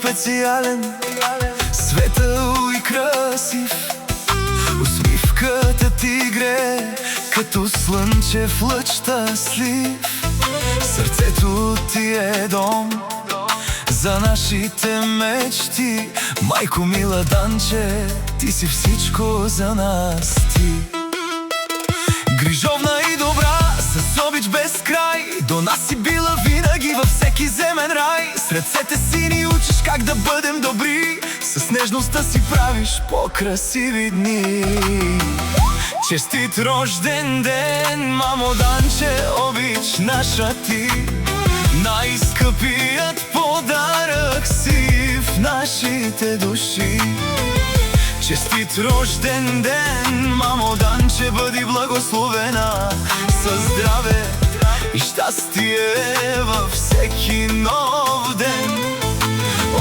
специјален, светъл и красив. Усмивката ти гре като слънчев лъч щастлив. Сърцето ти е дом за нашите мечти. Майко мила Данче, ти си всичко за нас ти. Грижовна и добра, с обич без край, до нас си била винаги във всеки земен рай. С ръцете си ни учиш как да бъдем добри, с нежността си правиш по-красиви дни. Честит рожден ден, мамо Данче, обич наша ти. Най-скъпият подарък си в нашите души. Честит рожден ден, мамо Данче, бъди благословена със здраве и щастие във всеки нов ден.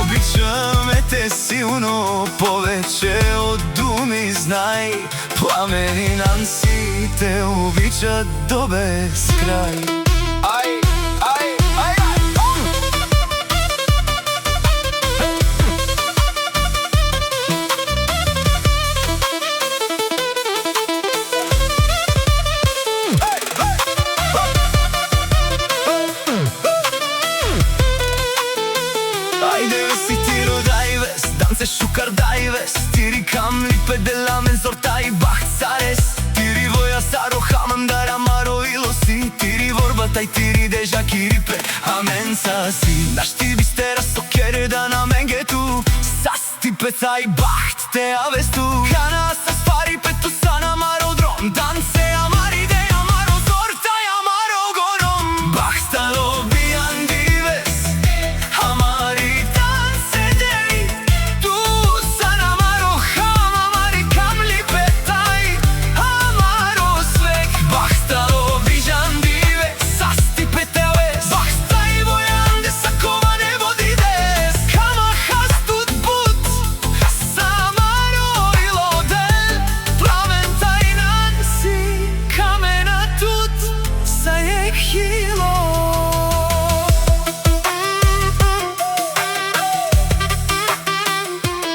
Обичаме те силно, повече от думи знай. Пламен и Нанси те обичат до безкрай. Ай, ай, ай, ай! Danse shukar dajves, tiri kam lipe delamen zortaj baht sares. Tiri voja saro hamandar amaro ilosi, tiri vorbatay tiri deja kiripe amen sasi. Našti bistera sokere da na mengetu, sasti petaj baht te avestu. Kana sa sfari petu sana maro drom, danse amari de amaro zortaj amaro gorom. Bahtalo bian dives, amari danse dej.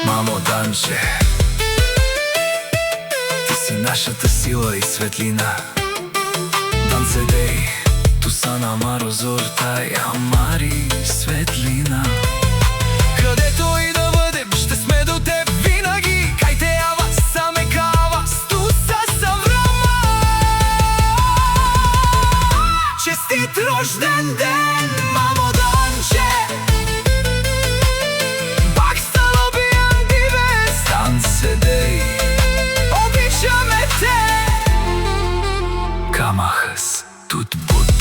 Мамо Данче, ти си нашата сила и светлина. Данце дей, ту сана маро зортай амари светлина. Където и да бъдем, ще сме до теб винаги. Кай те ава, саме кава, сту са съврама. Честит рожден ден, мамо Данче. Обичаме те. Камахас тут буд.